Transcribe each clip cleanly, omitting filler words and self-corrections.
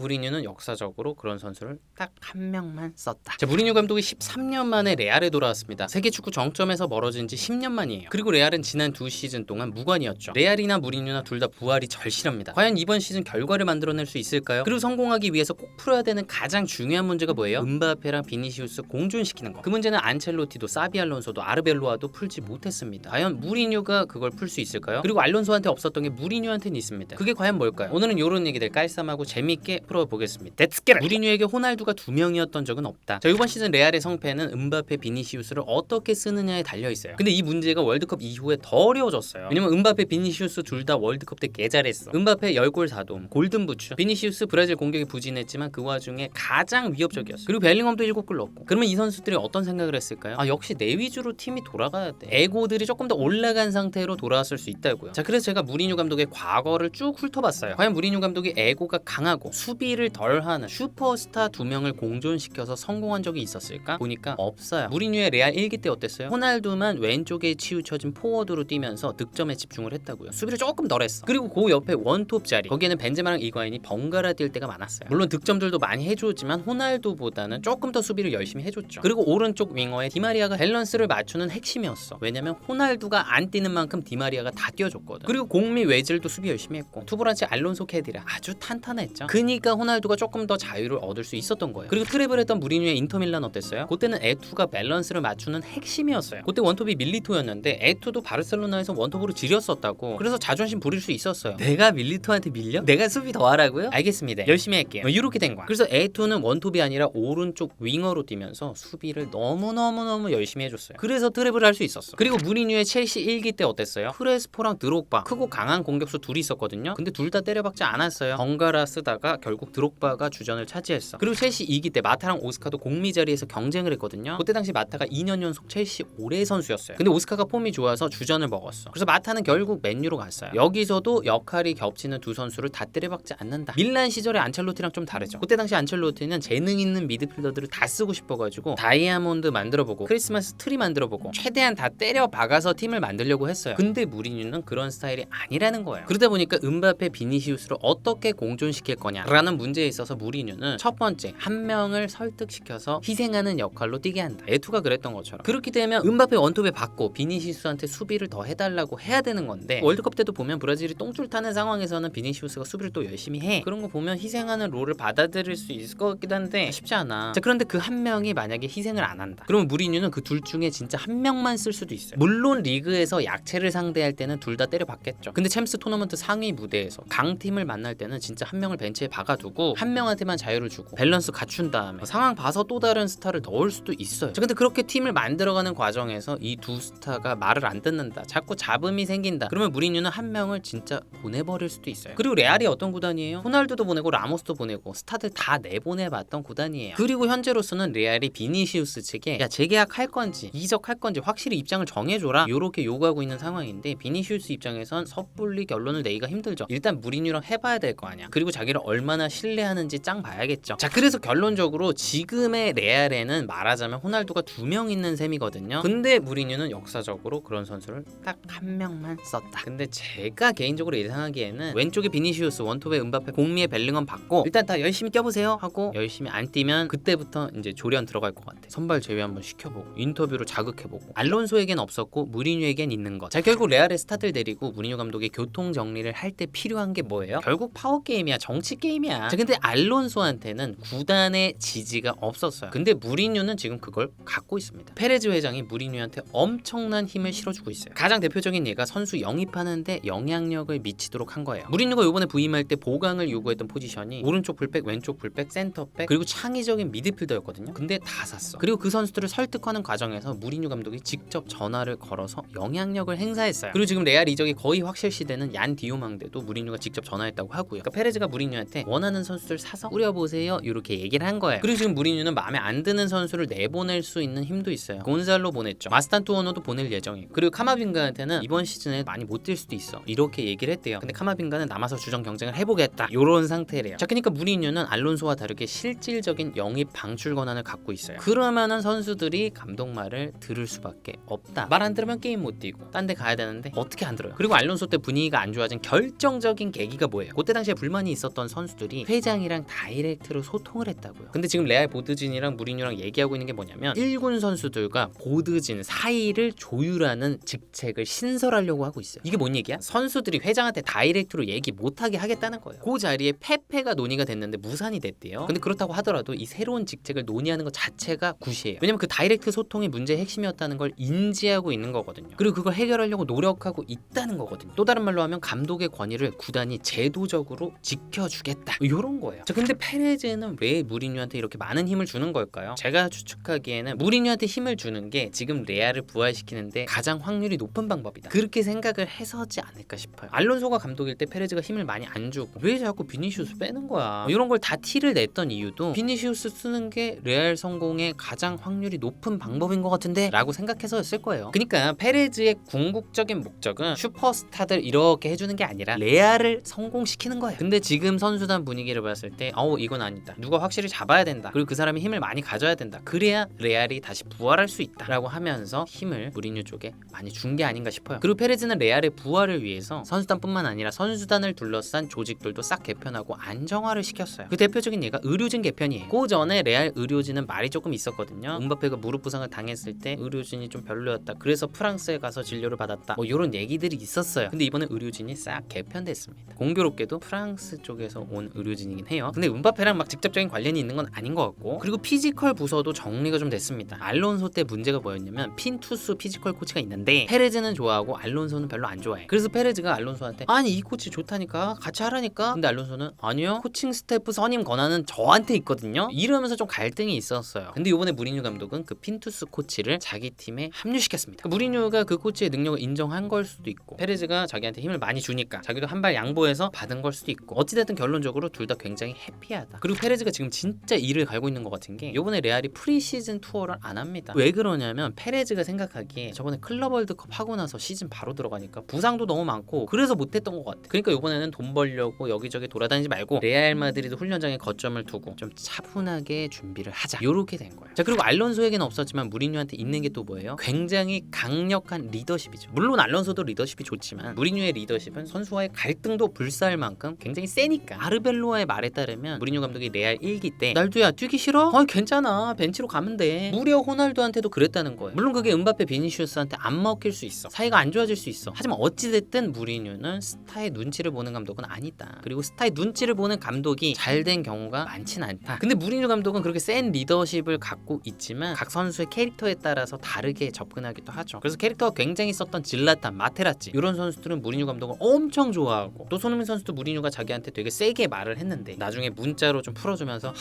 무리뉴는 역사적으로 그런 선수를 딱 한 명만 썼다. 자, 무리뉴 감독이 13년 만에 레알에 돌아왔습니다. 세계 축구 정점에서 멀어진 지 10년 만이에요. 그리고 레알은 지난 2시즌 동안 무관이었죠. 레알이나 무리뉴나 둘 다 부활이 절실합니다. 과연 이번 시즌 결과를 만들어낼 수 있을까요? 그리고 성공하기 위해서 꼭 풀어야 되는 가장 중요한 문제가 뭐예요? 음바페랑 비니시우스 공존시키는 거. 그 문제는 안첼로티도 사비 알론소도 아르벨로아도 풀지 못했습니다. 과연 무리뉴가 그걸 풀 수 있을까요? 그리고 알론소한테 없었던 게 무리뉴한테는 있습니다. 그게 과연 뭘까요? 오늘은 이런 얘기들 깔쌈하고 재밌게 풀어보겠습니다. Let's get it! 무리뉴에게 호날두가 2명이었던 적은 없다. 자, 이번 시즌 레알의 성패는 음바페, 비니시우스를 어떻게 쓰느냐에 달려있어요. 근데 이 문제가 월드컵 이후에 더 어려워졌어요. 왜냐면 음바페, 비니시우스 둘 다 월드컵 때 개잘했어. 음바페 10골 4도움, 골든부츠. 비니시우스 브라질 공격이 부진했지만 그 와중에 가장 위협적이었어. 그리고 벨링엄도 7골 넣었고. 그러면 이 선수들이 어떤 생각을 했을까요? 역시 내 위주로 팀이 돌아가야 돼. 에고들이 조금 더 올라간 상태로 돌아왔을 수 있다고요. 자, 그래서 제가 무리뉴 감독의 과거를 쭉 훑어봤어요. 과연 무리뉴 감독이 에고가 강하고 수비를 덜하는 슈퍼스타 2명을 공존시켜서 성공한 적이 있었을까? 보니까 없어요. 무리뉴의 레알 1기 때 어땠어요? 호날두만 왼쪽에 치우쳐진 포워드로 뛰면서 득점에 집중을 했다고요. 수비를 조금 덜했어. 그리고 그 옆에 원톱 자리, 거기에는 벤제마랑 이과인이 번갈아 뛸 때가 많았어요. 물론 득점들도 많이 해줬지만 호날두보다는 조금 더 수비를 열심히 해줬죠. 그리고 오른쪽 윙어에 디마리아가 밸런스를 맞추는 핵심이었어. 왜냐면 호날두가 안 뛰는 만큼 디마리아가 다 뛰어줬거든. 그리고 공미 외질도 수비 열심히 했고, 투보란치 알론소 캐디라 아주 탄탄했죠. 그니까 호날두가 조금 더 자유를 얻을 수 있었던 거예요. 그리고 트랩을 했던 무리뉴의 인터밀란 어땠어요? 그때는 에투가 밸런스를 맞추는 핵심이었어요. 그때 원톱이 밀리토였는데 에투도 바르셀로나에서 원톱으로 지렸었다고. 그래서 자존심 부릴 수 있었어요. 내가 밀리토한테 밀려? 내가 수비 더 하라고요? 알겠습니다. 열심히 할게요. 이렇게 된 거야. 그래서 에투는 원톱이 아니라 오른쪽 윙어로 뛰면서 수비를 너무너무 열심히 해줬어요. 그래서 트랩을 할 수 있었어. 그리고 무리뉴의 첼시 1기 때 어땠어요? 크레스포랑 드록바, 크고 강한 공격수 둘이 있었거든요. 근데 둘 다 때려박지 않았어요. 번갈아 쓰다가 결국 드록바가 주전을 차지했어. 그리고 첼시 2기 때 마타랑 오스카도 공미 자리에서 경쟁을 했거든요. 그때 당시 마타가 2년 연속 첼시 올해 선수였어요. 근데 오스카가 폼이 좋아서 주전을 먹었어. 그래서 마타는 결국 맨유로 갔어요. 여기서도 역할이 겹치는 두 선수를 다 때려박지 않는다. 밀란 시절의 안첼로티랑 좀 다르죠. 그때 당시 안첼로티는 재능 있는 미드필더들을 다 쓰고 싶어가지고 다이아몬드 만들어보고 크리스마스 트리 만들어보고 최대한 다 때려박아서 팀을 만들려고 했어요. 근데 무리뉴는 그런 스타일이 아니라는 거예요. 그러다 보니까 음바페, 비니시우스를 어떻게 공존시킬 거냐라는 문제에 있어서 무리뉴는 첫 번째, 한 명을 설득시켜서 희생하는 역할로 뛰게 한다. 에투가 그랬던 것처럼. 그렇게 되면 음바페 원톱에 받고 비니시우스한테 수비를 더 해달라고 해야 되는 건데, 월드컵 때도 보면 브라질이 똥줄 타는 상황에서는 비니시우스가 수비를 또 열심히 해. 그런 거 보면 희생하는 롤을 받아들일 수 있을 것 같기도 한데 쉽지 않아. 자, 그런데 그 한 명이 만약에 희생을 안 한다. 그러면 무리뉴는 그 둘 중에 진짜 한 명만 쓸 수도 있어요. 물론 리그에서 약체를 상대할 때는 둘 다 때려박겠죠. 근데 챔스 토너먼트 상위 무대에서 강팀을 만날 때는 진짜 한 명을 벤치에 박아두고 한 명한테만 자유를 주고 밸런스 갖춘 다음에 상황 봐서 또 다른 스타를 넣을 수도 있어요. 자, 근데 그렇게 팀을 만들어가는 과정에서 이 두 스타가 말을 안 듣는다, 자꾸 잡음이 생긴다, 그러면 무리뉴는 한 명을 진짜 보내버릴 수도 있어요. 그리고 레알이 어떤 구단이에요? 호날두도 보내고 라모스도 보내고 스타들 다 내보내봤던 구단이에요. 그리고 현재로서는 레알이 비니시우스 측에 야, 재계약할 건지 이적할 건지 확실히 입장을 정해줘라, 요렇게 요구하고 있는 상황인데, 비니시우스 입장에선 섣불리 결론을 내기가 힘들죠. 일단 무리뉴랑 해봐야 될 거 아니야. 그리고 자기를 얼마나 신뢰하는지 짱 봐야겠죠. 자, 그래서 결론적으로 지금의 레알에는 말하자면 호날두가 2명 있는 셈이거든요. 근데 무리뉴는 역사적으로 그런 선수를 딱 한 명만 썼다. 근데 제가 개인적으로 예상하기에는 왼쪽에 비니시우스, 원톱에 음바페, 공미에 벨링엄 받고 일단 다 열심히 뛰어보세요 하고 열심히 안 뛰면 그때부터 이제 조련 들어갈 것 같아. 선발 제외 한번 시켜보고 인터뷰로 자극해보고. 알론소에겐 없었고 무리뉴에겐 있는 것. 자, 결국 레알의 스타들 데리고 무리뉴 감독이 교통 정리를 할 때 필요한 게 뭐예요? 결국 파워 게임이야, 정치 게임이야. 자, 근데 알론소한테는 구단의 지지가 없었어요. 근데 무리뉴는 지금 그걸 갖고 있습니다. 페레즈 회장이 무리뉴한테 엄청난 힘을 실어주고 있어요. 가장 대표적인 예가 선수 영입하는데 영향력을 미치도록 한 거예요. 무리뉴가 이번에 부임할 때 보강을 요구했던 포지션이 오른쪽 풀백, 왼쪽 풀백, 센터백, 그리고 창의적인 미드필더였거든요. 근데 다 샀어. 그리고 그 선수들을 설득하는 과정에서 무리뉴 감독이 직접 전화를 걸어서 영향력을 행사했어요. 그리고 지금 레알 이적이 거의 확실시되는 얀 디오망대도 무리뉴가 직접 전화했다고 하고요. 그러니까 페레즈가 무리뉴한테 원하는 선수들 사서 꾸려보세요, 이렇게 얘기를 한 거예요. 그리고 지금 무리뉴는 마음에 안 드는 선수를 내보낼 수 있는 힘도 있어요. 곤살로 보냈죠. 마스탄투오노도 보낼 예정이고, 그리고 카마빙가한테는 이번 시즌에 많이 못 뛸 수도 있어, 이렇게 얘기를 했대요. 근데 카마빙가는 남아서 주전 경쟁을 해보겠다, 요런 상태래요. 자, 그러니까 무리뉴는 알론소와 다르게 실질적인 영입 방출 권한을 갖고 있어요. 그러면은 선수들이 감독 말을 들을 수밖에 없다. 말 안 들으면 게임 못 뛰고 딴 데 가야 되는데 어떻게 안 들어요? 그리고 알론소 때 분위기가 안 좋아진 결정적인 계기가 뭐예요? 그때 당시에 불만이 있었던 선수들 선수들이 회장이랑 다이렉트로 소통을 했다고요. 근데 지금 레알 보드진이랑 무리뉴랑 얘기하고 있는 게 뭐냐면 1군 선수들과 보드진 사이를 조율하는 직책을 신설하려고 하고 있어요. 이게 뭔 얘기야? 선수들이 회장한테 다이렉트로 얘기 못하게 하겠다는 거예요. 그 자리에 페페가 논의가 됐는데 무산이 됐대요. 근데 그렇다고 하더라도 이 새로운 직책을 논의하는 것 자체가 굿이에요. 왜냐면 그 다이렉트 소통이 문제의 핵심이었다는 걸 인지하고 있는 거거든요. 그리고 그걸 해결하려고 노력하고 있다는 거거든요. 또 다른 말로 하면 감독의 권위를 구단이 제도적으로 지켜주겠다, 이런 거예요. 자, 근데 페레즈는 왜 무리뉴한테 이렇게 많은 힘을 주는 걸까요? 제가 추측하기에는 무리뉴한테 힘을 주는 게 지금 레알을 부활시키는데 가장 확률이 높은 방법이다, 그렇게 생각을 해서지 않을까 싶어요. 알론소가 감독일 때 페레즈가 힘을 많이 안 주고 왜 자꾸 비니시우스 빼는 거야, 이런 걸 다 티를 냈던 이유도 비니시우스 쓰는 게 레알 성공의 가장 확률이 높은 방법인 것 같은데 라고 생각해서였을 거예요. 그러니까 페레즈의 궁극적인 목적은 슈퍼스타들 이렇게 해주는 게 아니라 레알을 성공시키는 거예요. 근데 지금 선수단 분위기를 봤을 때 이건 아니다, 누가 확실히 잡아야 된다, 그리고 그 사람이 힘을 많이 가져야 된다, 그래야 레알이 다시 부활할 수 있다 라고 하면서 힘을 무리뉴 쪽에 많이 준 게 아닌가 싶어요. 그리고 페레즈는 레알의 부활을 위해서 선수단뿐만 아니라 선수단을 둘러싼 조직들도 싹 개편하고 안정화를 시켰어요. 그 대표적인 예가 의료진 개편이에요. 그 전에 레알 의료진은 말이 조금 있었거든요. 음바페가 무릎 부상을 당했을 때 의료진이 좀 별로였다, 그래서 프랑스에 가서 진료를 받았다, 이런 얘기들이 있었어요. 근데 이번에 의료진이 싹 개편됐습니다. 공교롭게도 프랑스 쪽에서 온 의료진이긴 해요. 근데 음바페랑 막 직접적인 관련이 있는 건 아닌 것 같고, 그리고 피지컬 부서도 정리가 좀 됐습니다. 알론소 때 문제가 뭐였냐면 핀투스 피지컬 코치가 있는데 페레즈는 좋아하고 알론소는 별로 안 좋아해. 그래서 페레즈가 알론소한테 아니 이 코치 좋다니까, 같이 하라니까. 근데 알론소는 아니요, 코칭 스태프 선임 권한은 저한테 있거든요, 이러면서 좀 갈등이 있었어요. 근데 이번에 무리뉴 감독은 그 핀투스 코치를 자기 팀에 합류시켰습니다. 무리뉴가 그 코치의 능력을 인정한 걸 수도 있고, 페레즈가 자기한테 힘을 많이 주니까 자기도 한 발 양보해서 받은 걸 수도 있고, 어찌됐든 결론적으로 둘 다 굉장히 해피하다. 그리고 페레즈가 지금 진짜 이를 갈고 있는 것 같은 게 이번에 레알이 프리시즌 투어를 안 합니다. 왜 그러냐면 페레즈가 생각하기에 저번에 클럽 월드컵 하고 나서 시즌 바로 들어가니까 부상도 너무 많고 그래서 못했던 것 같아. 그러니까 이번에는 돈 벌려고 여기저기 돌아다니지 말고 레알 마드리드 훈련장에 거점을 두고 좀 차분하게 준비를 하자, 요렇게 된 거예요. 자, 그리고 알론소에게는 없었지만 무리뉴한테 있는 게 또 뭐예요? 굉장히 강력한 리더십이죠. 물론 알론소도 리더십이 좋지만 무리뉴의 리더십은 선수와의 갈등도 불사할 만큼 굉장히 세니까. 아르벨로아의 말에 따르면 무리뉴 감독이 레알 1기 때 날두야 뛰기 싫어? 괜찮아, 벤치로 가면 돼, 무려 호날두한테도 그랬다는 거예요. 물론 그게 음바페 비니시우스한테 안 먹힐 수 있어, 사이가 안 좋아질 수 있어. 하지만 어찌됐든 무리뉴는 스타의 눈치를 보는 감독은 아니다. 그리고 스타의 눈치를 보는 감독이 잘 된 경우가 많진 않다. 근데 무리뉴 감독은 그렇게 센 리더십을 갖고 있지만 각 선수의 캐릭터에 따라서 다르게 접근하기도 하죠. 그래서 캐릭터가 굉장히 썼던 질라탄, 마테라치 이런 선수들은 무리뉴 감독을 엄청 좋아하고, 또 손흥민 선수도 무리뉴가 자기한테 되게 세게 말을 했는데 나중에 문자로 좀 풀어주면서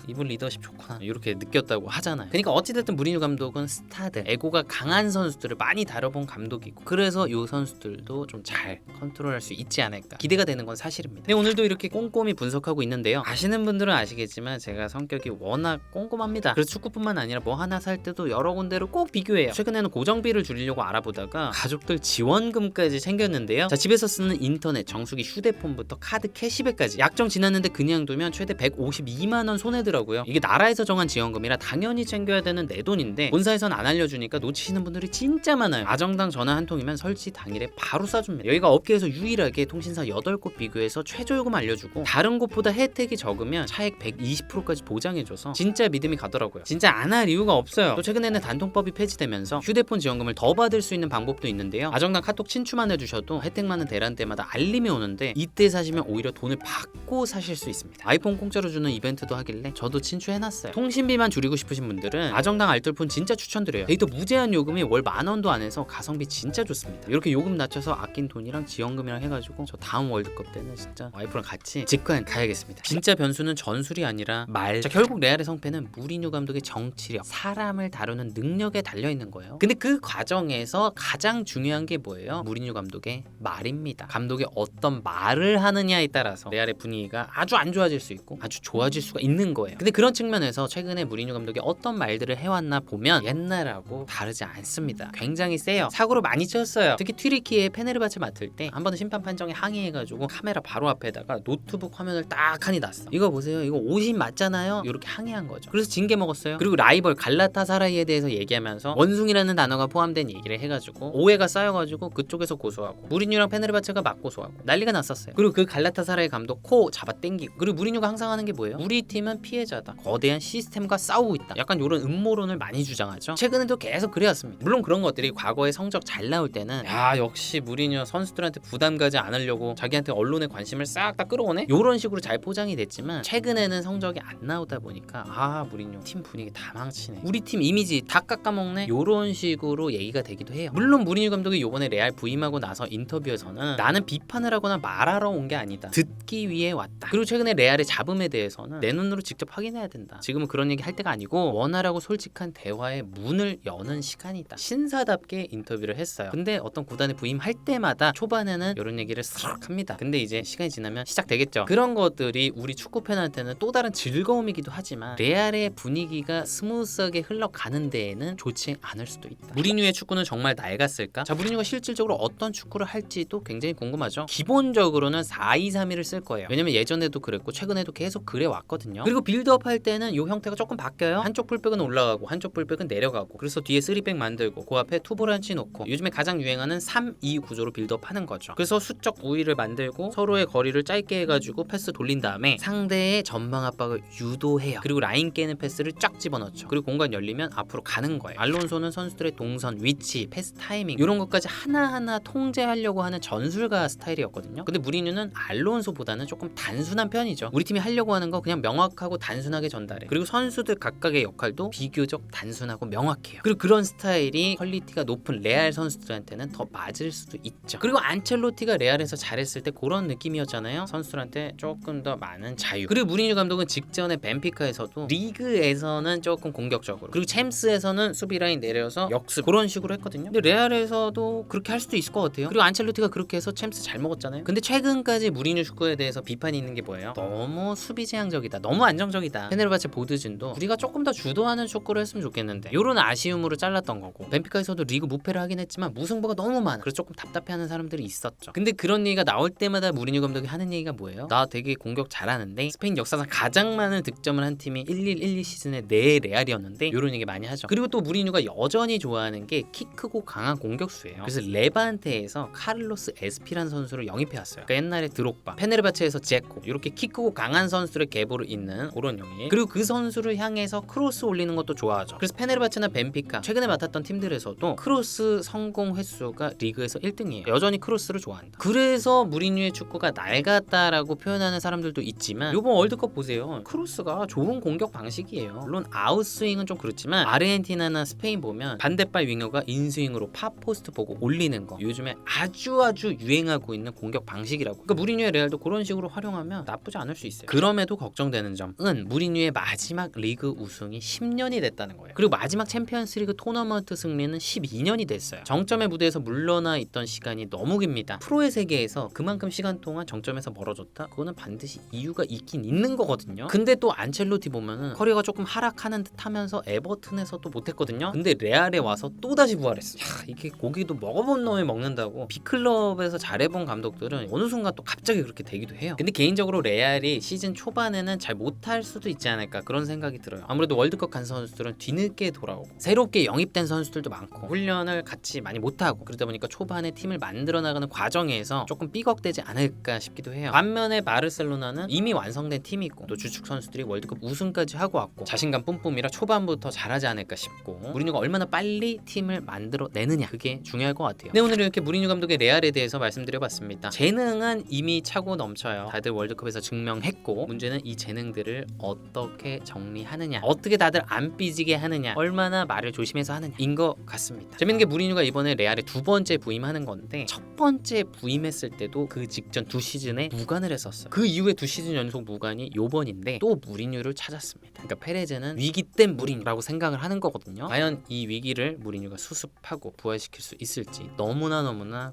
이분 리더십 좋구나 이렇게 느꼈다고 하잖아요. 그러니까 어찌됐든 무리뉴 감독은 스타들, 에고가 강한 선수들을 많이 다뤄본 감독이고, 그래서 이 선수들도 좀 잘 컨트롤할 수 있지 않을까 기대가 되는 건 사실입니다. 네, 오늘도 이렇게 꼼꼼히 분석하고 있는데요. 아시는 분들은 아시겠지만 제가 성격이 워낙 꼼꼼합니다. 그래서 축구뿐만 아니라 뭐 하나 살 때도 여러 군데로 꼭 비교해요. 최근에는 고정비를 줄이려고 알아보다가 가족들 지원금까지 챙겼는데요. 자, 집에서 쓰는 인터넷, 정수기, 휴대폰부터 카드, 캐시백까지 약정 지났는데 그냥 두면 최대 152만 원 손해더라고요. 이게 나라에서 정한 지원금이라 당연히 챙겨야 되는 내 돈인데 본사에선 안 알려주니까 놓치시는 분들이 진짜 많아요. 아정당 전화 한 통이면 설치 당일에 바로 쏴줍니다. 여기가 업계에서 유일하게 통신사 8곳 비교해서 최저요금 알려주고 다른 곳보다 혜택이 적으면 차액 120%까지 보장해줘서 진짜 믿음이 가더라고요. 진짜 안 할 이유가 없어요. 또 최근에는 단통법이 폐지되면서 휴대폰 지원금을 더 받을 수 있는 방법도 있는데요. 아정당 카톡 친추만 해주셔도 혜택 많은 대란 때마다 알림이 오는데 이때 사시면 오히려 돈을 받고 사실 수 있습니다. 아이폰 공짜로 주는 이벤트도 하길래 저도 친추해놨어요. 통신비만 줄이고 싶으신 분들은 아정당 알뜰폰 진짜 추천드려요. 데이터 무제한 요금이 월 10,000원도 안 해서 가성비 진짜 좋습니다. 이렇게 요금 낮춰서 아낀 돈이랑 지원금이랑 해가지고 저 다음 월드컵 때는 진짜 와이프랑 같이 직관 가야겠습니다. 진짜 변수는 전술이 아니라 말. 자, 결국 레알의 성패는 무리뉴 감독의 정치력, 사람을 다루는 능력에 달려있는 거예요. 근데 그 과정에서 가장 중요한 게 뭐예요? 무리뉴 감독의 말입니다. 감독이 어떤 말을 하느냐에 따라서 레알의 분위기가 아주 안 좋아질 수 있고 아주 좋아질 수가 있는 거예요. 거예요. 근데 그런 측면에서 최근에 무리뉴 감독이 어떤 말들을 해왔나 보면 옛날하고 다르지 않습니다. 굉장히 세요. 사고를 많이 쳤어요. 특히 튀르키예 페네르바체 맡을 때 한 번은 심판 판정에 항의해가지고 카메라 바로 앞에다가 노트북 화면을 딱 하니 놨어. 이거 보세요. 이거 50 맞잖아요. 이렇게 항의한 거죠. 그래서 징계 먹었어요. 그리고 라이벌 갈라타사라이에 대해서 얘기하면서 원숭이라는 단어가 포함된 얘기를 해가지고 오해가 쌓여가지고 그쪽에서 고소하고 무리뉴랑 페네르바체가 맞고소하고 난리가 났었어요. 그리고 그 갈라타사라이 감독 코 잡아 당기고, 그리고 무리뉴가 항상 하는 게 뭐예요? 우리 팀은 피해자다. 거대한 시스템과 싸우고 있다. 약간 이런 음모론을 많이 주장하죠. 최근에도 계속 그래왔습니다. 물론 그런 것들이 과거에 성적 잘 나올 때는 야 역시 무리뉴 선수들한테 부담 가지 않으려고 자기한테 언론의 관심을 싹 다 끌어오네? 이런 식으로 잘 포장이 됐지만 최근에는 성적이 안 나오다 보니까 아 무리뉴 팀 분위기 다 망치네. 우리 팀 이미지 다 깎아먹네? 이런 식으로 얘기가 되기도 해요. 물론 무리뉴 감독이 요번에 레알 부임하고 나서 인터뷰에서는 나는 비판을 하거나 말하러 온 게 아니다. 듣기 위해 왔다. 그리고 최근에 레알의 잡음에 대해서는 내 눈으로 직접 확인해야 된다. 지금은 그런 얘기 할 때가 아니고 원활하고 솔직한 대화의 문을 여는 시간이다. 신사답게 인터뷰를 했어요. 근데 어떤 구단에 부임할 때마다 초반에는 이런 얘기를 싹 합니다. 근데 이제 시간이 지나면 시작되겠죠. 그런 것들이 우리 축구 팬한테는 또 다른 즐거움이기도 하지만 레알의 분위기가 스무스하게 흘러가는 데에는 좋지 않을 수도 있다. 무리뉴의 축구는 정말 낡았을까? 자, 무리뉴가 실질적으로 어떤 축구를 할지도 굉장히 궁금하죠. 기본적으로는 4-2-3-1을 쓸 거예요. 왜냐면 예전에도 그랬고 최근에도 계속 그래 왔거든요. 그리고 빌드업 할 때는 이 형태가 조금 바뀌어요. 한쪽 풀백은 올라가고 한쪽 풀백은 내려가고, 그래서 뒤에 3백 만들고 그 앞에 투보란치 놓고 요즘에 가장 유행하는 3-2 구조로 빌드업 하는 거죠. 그래서 수적 우위를 만들고 서로의 거리를 짧게 해가지고 패스 돌린 다음에 상대의 전방 압박을 유도해요. 그리고 라인 깨는 패스를 쫙 집어넣죠. 그리고 공간 열리면 앞으로 가는 거예요. 알론소는 선수들의 동선, 위치, 패스 타이밍 이런 것까지 하나하나 통제하려고 하는 전술가 스타일이었거든요. 근데 무리뉴는 알론소보다는 조금 단순한 편이죠. 우리 팀이 하려고 하는 거 그냥 명확하고 단순하게 전달해. 그리고 선수들 각각의 역할도 비교적 단순하고 명확해요. 그리고 그런 스타일이 퀄리티가 높은 레알 선수들한테는 더 맞을 수도 있죠. 그리고 안첼로티가 레알에서 잘했을 때 그런 느낌이었잖아요. 선수들한테 조금 더 많은 자유. 그리고 무리뉴 감독은 직전에 벤피카에서도 리그에서는 조금 공격적으로, 그리고 챔스에서는 수비 라인 내려서 역습 그런 식으로 했거든요. 근데 레알에서도 그렇게 할 수도 있을 것 같아요. 그리고 안첼로티가 그렇게 해서 챔스 잘 먹었잖아요. 근데 최근까지 무리뉴 축구에 대해서 비판이 있는 게 뭐예요? 너무 수비 제한적이다. 너무 안정적이다. 페네르바체 보드진도 우리가 조금 더 주도하는 축구를 했으면 좋겠는데 이런 아쉬움으로 잘랐던 거고, 벤피카에서도 리그 무패를 하긴 했지만 무승부가 너무 많아. 그래서 조금 답답해하는 사람들이 있었죠. 근데 그런 얘기가 나올 때마다 무리뉴 감독이 하는 얘기가 뭐예요? 나 되게 공격 잘하는데 스페인 역사상 가장 많은 득점을 한 팀이 11-12 시즌에 네 레알이었는데 이런 얘기 많이 하죠. 그리고 또 무리뉴가 여전히 좋아하는 게 키 크고 강한 공격수예요. 그래서 레반테에서 카를로스 에스피란 선수를 영입해왔어요. 그러니까 옛날에 드록바, 페네르바체에서 제코, 이렇게 키 크고 강한 선수들의 계보를 잇는 그런 영입. 그리고 그 선수를 향해서 크로스 올리는 것도 좋아하죠. 그래서 페네르바체나 벤피카 최근에 맡았던 팀들에서도 크로스 성공 횟수가 리그에서 1등이에요. 여전히 크로스를 좋아한다. 그래서 무리뉴의 축구가 낡았다라고 표현하는 사람들도 있지만 이번 월드컵 보세요. 크로스가 좋은 공격 방식이에요. 물론 아웃스윙은 좀 그렇지만 아르헨티나나 스페인 보면 반대발 윙어가 인스윙으로 팝포스트 보고 올리는 거 요즘에 아주 유행하고 있는 공격 방식이라고. 그러니까 무리뉴의 레알도 그런 식으로 활용하면 나쁘지 않을 수 있어요. 그럼에도 걱정되는 점은 무리뉴의 마지막 리그 우승이 10년이 됐다는 거예요. 그리고 마지막 챔피언스리그 토너먼트 승리는 12년이 됐어요. 정점의 무대에서 물러나 있던 시간이 너무 깁니다. 프로의 세계에서 그만큼 시간 동안 정점에서 멀어졌다? 그거는 반드시 이유가 있긴 있는 거거든요. 근데 또 안첼로티 보면은 커리어가 조금 하락하는 듯 하면서 에버튼에서도 못했거든요. 근데 레알에 와서 또다시 부활했어. 야, 이게 고기도 먹어본 놈이 먹는다고. 빅클럽에서 잘해본 감독들은 어느 순간 또 갑자기 그렇게 되기도 해요. 근데 개인적으로 레알이 시즌 초반에는 잘 못할 수도 있지 않을까 그런 생각이 들어요. 아무래도 월드컵 간 선수들은 뒤늦게 돌아오고 새롭게 영입된 선수들도 많고 훈련을 같이 많이 못하고 그러다 보니까 초반에 팀을 만들어 나가는 과정에서 조금 삐걱대지 않을까 싶기도 해요. 반면에 바르셀로나는 이미 완성된 팀이고 또 주축 선수들이 월드컵 우승까지 하고 왔고 자신감 뿜뿜이라 초반부터 잘하지 않을까 싶고, 무리뉴가 얼마나 빨리 팀을 만들어 내느냐 그게 중요할 것 같아요. 네, 오늘은 이렇게 무리뉴 감독의 레알에 대해서 말씀드려봤습니다. 재능은 이미 차고 넘쳐요. 다들 월드컵에서 증명했고 문제는 이 재능들을 어떻게 정리하느냐, 어떻게 다들 안 삐지게 하느냐, 얼마나 말을 조심해서 하느냐인 것 같습니다. 재밌는 게 무리뉴가 이번에 레알에 두 번째 부임하는 건데 첫 번째 부임했을 때도 그 직전 두 시즌에 무관을 했었어요. 그 이후에 두 시즌 연속 무관이 요번인데 또 무리뉴를 찾았습니다. 그러니까 페레즈는 위기 땐 무리뉴라고 생각을 하는 거거든요. 과연 이 위기를 무리뉴가 수습하고 부활시킬 수 있을지 너무나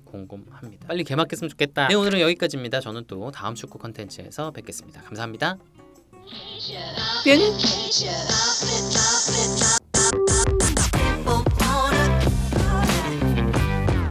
궁금합니다. 빨리 개막했으면 좋겠다. 네, 오늘은 여기까지입니다. 저는 또 다음 축구 컨텐츠에서 뵙겠습니다. 감사합니다. 뿅.